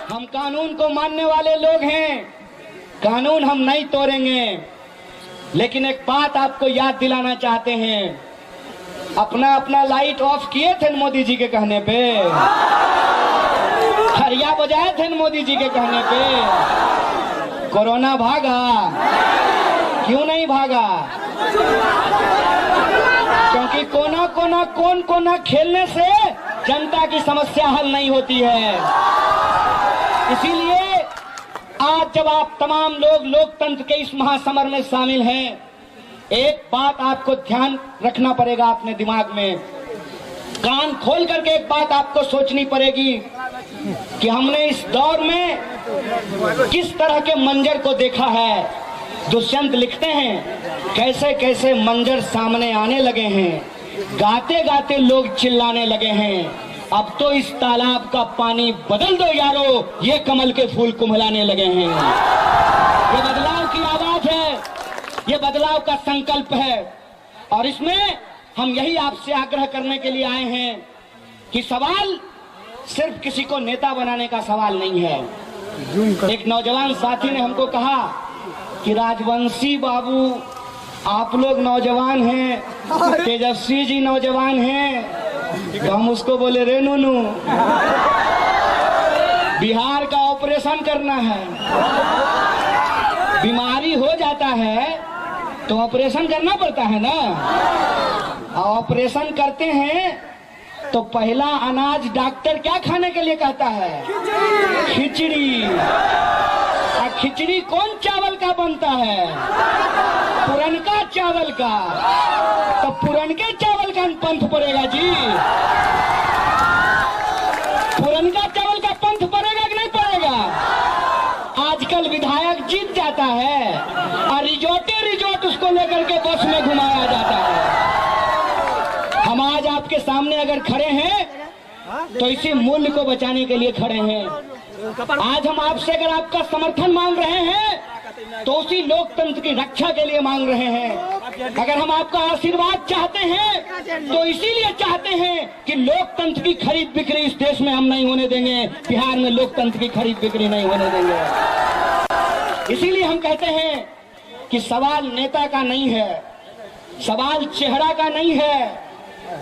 हम कानून को मानने वाले लोग हैं, कानून हम नहीं तोड़ेंगे। लेकिन एक बात आपको याद दिलाना चाहते हैं, अपना अपना लाइट ऑफ किए थे मोदी जी के कहने पे, हरिया बजाए थे मोदी जी के कहने पे। कोरोना भागा, क्यों नहीं भागा? क्योंकि कौन कोना खेलने से जनता की समस्या हल नहीं होती है। इसीलिए आज जब आप तमाम लोग लोकतंत्र के इस महासमर में शामिल हैं, एक बात आपको ध्यान रखना पड़ेगा अपने दिमाग में, कान खोल करके एक बात आपको सोचनी पड़ेगी कि हमने इस दौर में किस तरह के मंजर को देखा है। दुष्यंत लिखते हैं कैसे कैसे मंजर सामने आने लगे हैं, गाते गाते लोग चिल्लाने लगे हैं, अब तो इस तालाब का पानी बदल दो यारो, ये कमल के फूल कुम्हलाने लगे हैं। ये बदलाव की आवाज है, ये बदलाव का संकल्प है। और इसमें हम यही आपसे आग्रह करने के लिए आए हैं कि सवाल सिर्फ किसी को नेता बनाने का सवाल नहीं है। एक नौजवान साथी ने हमको कहा कि राजवंशी बाबू आप लोग नौजवान हैं, तेजस्वी जी नौजवान हैं, तो हम उसको बोले रे नूनू, बिहार का ऑपरेशन करना है, बीमारी हो जाता है तो ऑपरेशन करना पड़ता है ना। ऑपरेशन करते हैं तो पहला अनाज डॉक्टर क्या खाने के लिए कहता है? खिचड़ी। खिचड़ी कौन चावल का बनता है? पुरनका चावल का। तो पुरनके चावल का पंथ पड़ेगा जी, पुरनका चावल का पंथ पड़ेगा कि नहीं पड़ेगा? आजकल विधायक जीत जाता है और रिजोर्ट उसको लेकर के बस में घुमाया जाता है। हम आज आपके सामने अगर खड़े हैं तो इसी मूल्य को बचाने के लिए खड़े हैं। आज हम आपसे अगर आपका समर्थन मांग रहे हैं तो उसी लोकतंत्र की रक्षा के लिए मांग रहे हैं। अगर हम आपका आशीर्वाद चाहते हैं तो इसीलिए चाहते हैं कि लोकतंत्र की खरीद बिक्री इस देश में हम नहीं होने देंगे, बिहार में लोकतंत्र की खरीद बिक्री नहीं होने देंगे। इसीलिए हम कहते हैं कि सवाल नेता का नहीं है, सवाल चेहरा का नहीं है,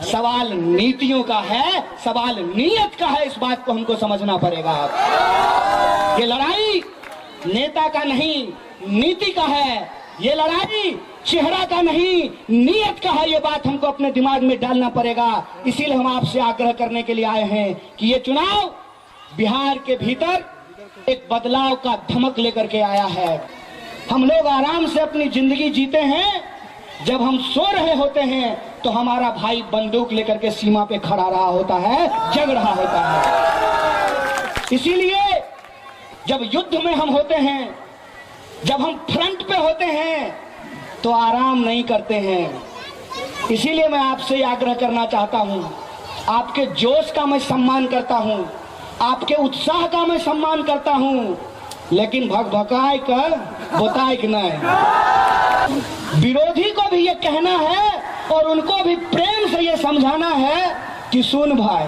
सवाल नीतियों का है, सवाल नीयत का है। इस बात को हमको समझना पड़ेगा। ये लड़ाई नेता का नहीं, नीति का है। ये लड़ाई चेहरा का नहीं, नीयत का है। ये बात हमको अपने दिमाग में डालना पड़ेगा। इसीलिए हम आपसे आग्रह करने के लिए आए हैं कि ये चुनाव बिहार के भीतर एक बदलाव का धमक लेकर के आया है। हम लोग आराम से अपनी जिंदगी जीते हैं, जब हम सो रहे होते हैं तो हमारा भाई बंदूक लेकर के सीमा पे खड़ा रहा होता है, जग रहा होता है। इसीलिए जब युद्ध में हम होते हैं, जब हम फ्रंट पे होते हैं तो आराम नहीं करते हैं। इसीलिए मैं आपसे आग्रह करना चाहता हूं, आपके जोश का मैं सम्मान करता हूं, आपके उत्साह का मैं सम्मान करता हूं, लेकिन भगभकाए कर बताए कि नहीं। विरोधी को भी ये कहना है और उनको भी प्रेम से ये समझाना है कि सुन भाई,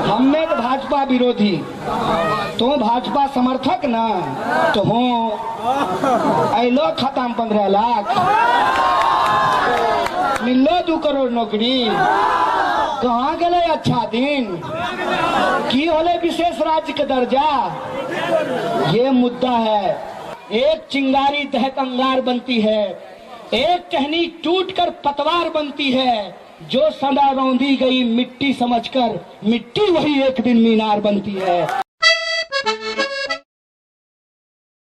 हमें तो भाजपा विरोधी, तो भाजपा समर्थक ना तो हो अलो खत्म 15 लाख, मिलो 2 करोड़ नौकरी, कहाँ गए अच्छा दिन, की होले विशेष राज्य के दर्जा। ये मुद्दा है। एक चिंगारी दहक अंगार बनती है, एक टहनी टूटकर पतवार बनती है, जो सदा रौंदी गई मिट्टी समझकर, मिट्टी वही एक दिन मीनार बनती है।